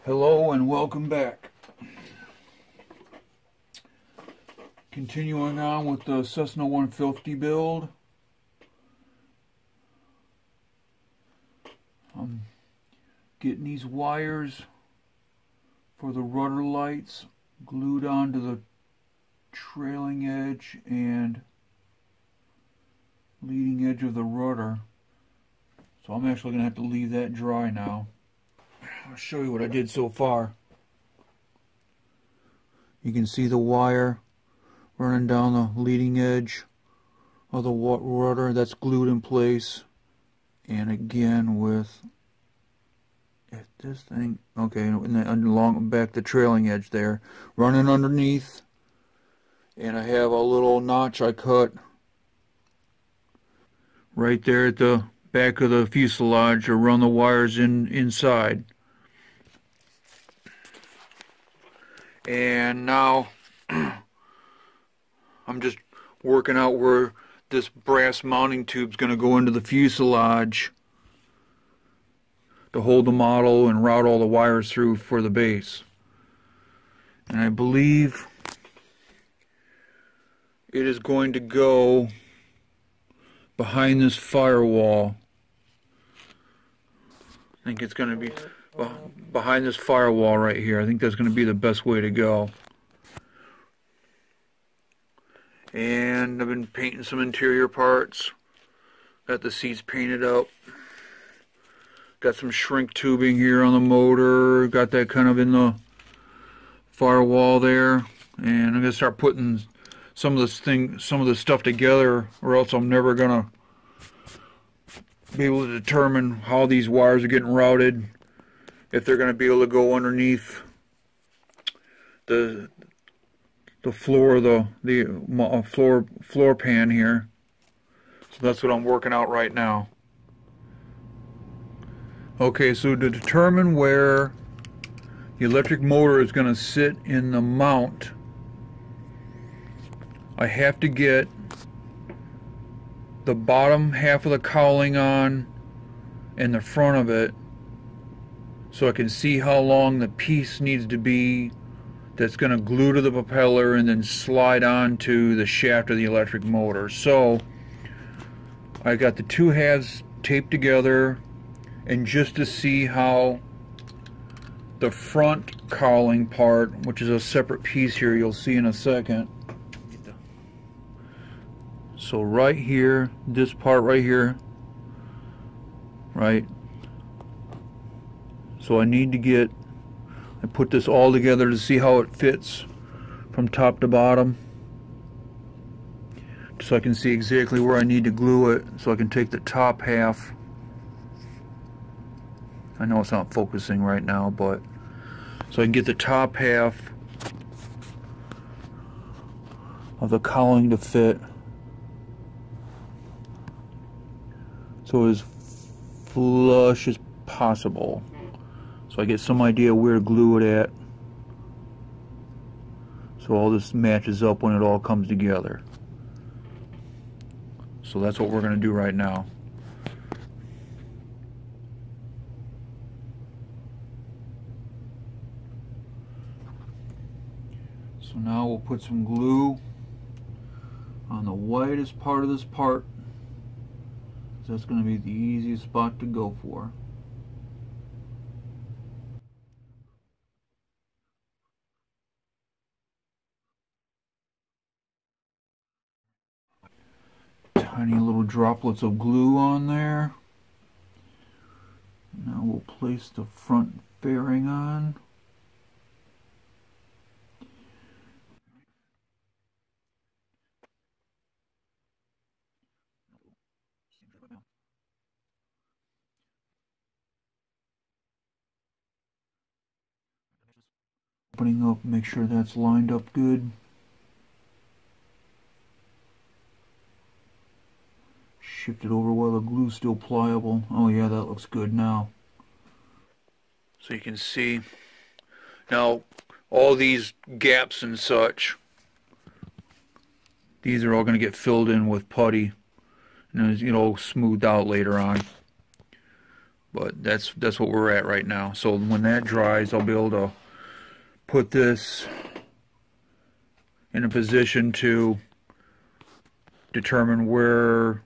Hello and welcome back. Continuing on with the Cessna 150 build. I'm getting these wires for the rudder lights glued onto the trailing edge and leading edge of the rudder. So I'm actually going to have to leave that dry now. I'll show you what I did so far. You can see the wire running down the leading edge of the rudder. That's glued in place. And again with this thing, okay, and then along back the trailing edge there, running underneath. And I have a little notch I cut right there at the back of the fuselage to run the wires inside. And now I'm just working out where this brass mounting tube is going to go into the fuselage to hold the model and route all the wires through for the base. And I believe it is going to go behind this firewall. I think it's going to be behind this firewall right here. I think that's going to be the best way to go. And I've been painting some interior parts. Got the seats painted up. Got some shrink tubing here on the motor. Got that kind of in the firewall there. And I'm going to start putting some of this stuff together, or else I'm never going to be able to determine how these wires are getting routed, if they're going to be able to go underneath the floor of the floor pan here. So that's what I'm working out right now. Okay, so to determine where the electric motor is going to sit in the mount, I have to get the bottom half of the cowling on and the front of it, so I can see how long the piece needs to be that's going to glue to the propeller and then slide onto the shaft of the electric motor. So I got the two halves taped together, and just to see how the front cowling part, which is a separate piece here you'll see in a second. So right here, this part right here, right? So I put this all together to see how it fits from top to bottom, so I can see exactly where I need to glue it, so I can take the top half. I know it's not focusing right now, but so I can get the top half of the cowling to fit, so as flush as possible, so I get some idea where to glue it at, so all this matches up when it all comes together. So that's what we're going to do right now. So now we'll put some glue on the widest part of this part. That's going to be the easiest spot to go for. Tiny little droplets of glue on there. Now we'll place the front fairing on. Opening up, make sure that's lined up good. Shift it over while the glue's still pliable. Oh yeah, that looks good now. So you can see now all these gaps and such, these are all going to get filled in with putty, and it'll smoothed out later on. But that's what we're at right now. So when that dries, I'll be able to put this in a position to determine where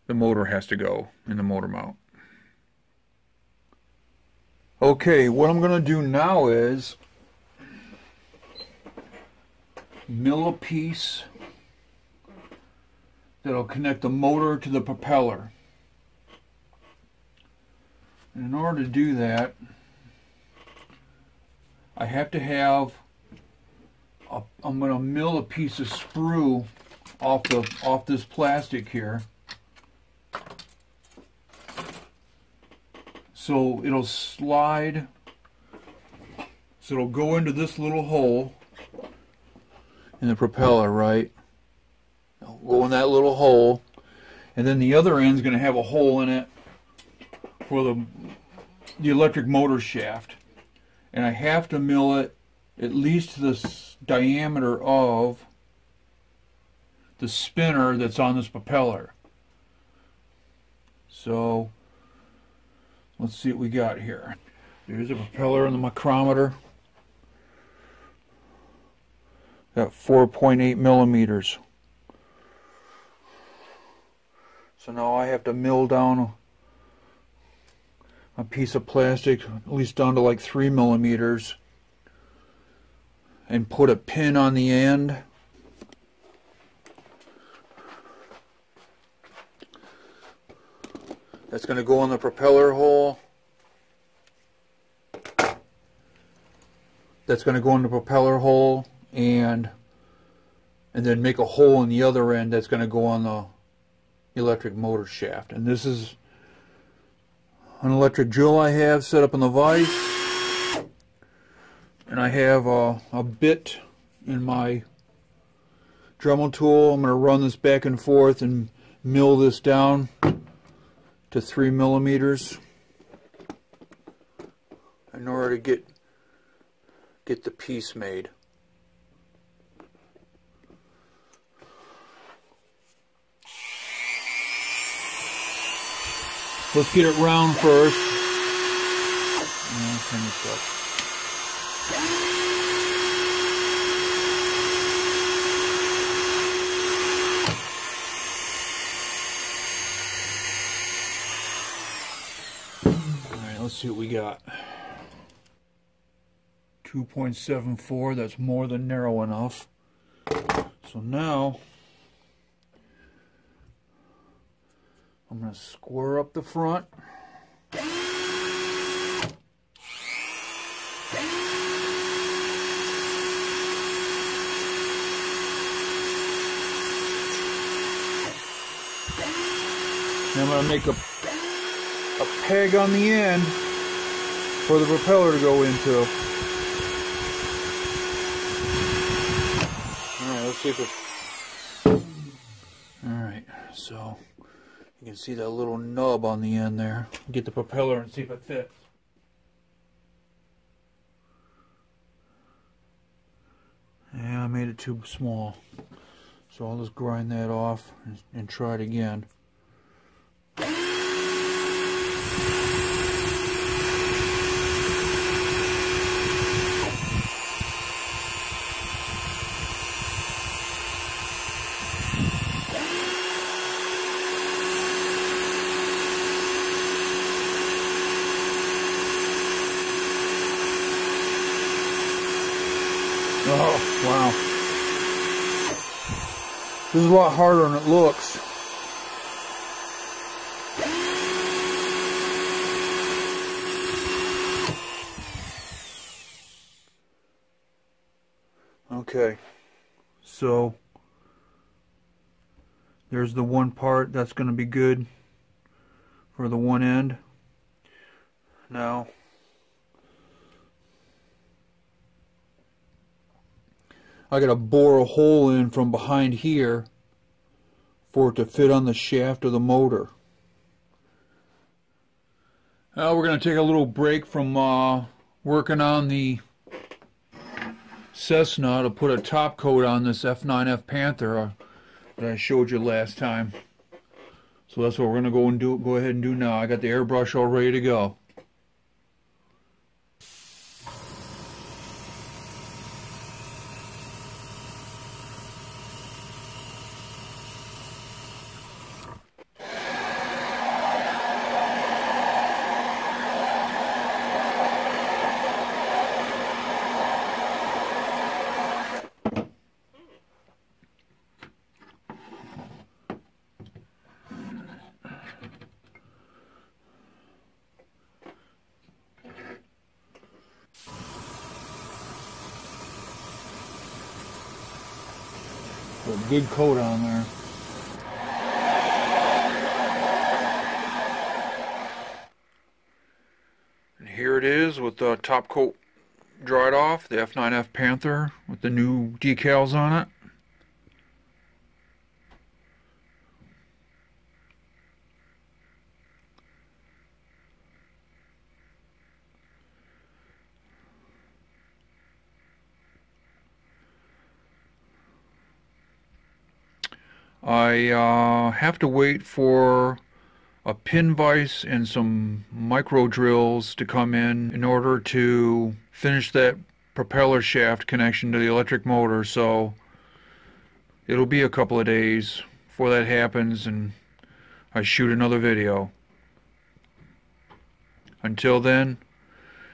the motor has to go in the motor mount. Okay, what I'm going to do now is mill a piece that'll connect the motor to the propeller. And in order to do that, I have to have I'm going to mill a piece of sprue off this plastic here, so it'll slide, so it'll go into this little hole in the propeller, right? It'll go in that little hole, and then the other end's going to have a hole in it for the electric motor shaft, and I have to mill it at least to the diameter of the spinner that's on this propeller. So let's see what we got here. There's a propeller and the micrometer. Got 4.8 millimeters. So now I have to mill down a piece of plastic, at least down to like 3 millimeters, and put a pin on the end. That's going to go in the propeller hole. That's going to go in the propeller hole, and then make a hole in the other end that's going to go on the electric motor shaft. And this is an electric drill I have set up in the vise. And I have a bit in my Dremel tool. I'm going to run this back and forth and mill this down to 3 millimeters in order to get the piece made. Let's get it round first. Turn this up. Let's see what we got. 2.74, that's more than narrow enough. So now I'm going to square up the front. Now I'm going to make a peg on the end for the propeller to go into. Alright, let's see if it... Alright, so you can see that little nub on the end there. Get the propeller and see if it fits. Yeah, I made it too small. So I'll just grind that off and try it again. Oh, wow. This is a lot harder than it looks. Okay, so there's the one part that's going to be good for the one end. Now I got to bore a hole in from behind here for it to fit on the shaft of the motor. Now we're going to take a little break from working on the Cessna to put a top coat on this F9F Panther that I showed you last time. So that's what we're gonna go ahead and do now. I got the airbrush all ready to go. Put a good coat on there. And here it is with the top coat dried off, the F9F Panther with the new decals on it. I have to wait for a pin vise and some micro drills to come in order to finish that propeller shaft connection to the electric motor, so it'll be a couple of days before that happens and I shoot another video. Until then,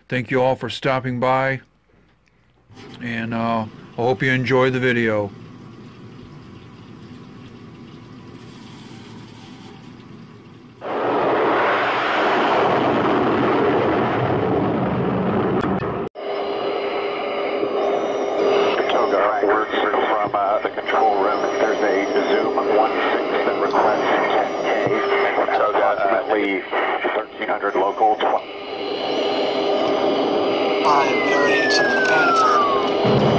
thank you all for stopping by, and I hope you enjoyed the video. From the control room, there's a Zoom 16 that requests 10K, so approximately 1,300 local. Five variants of the Panther.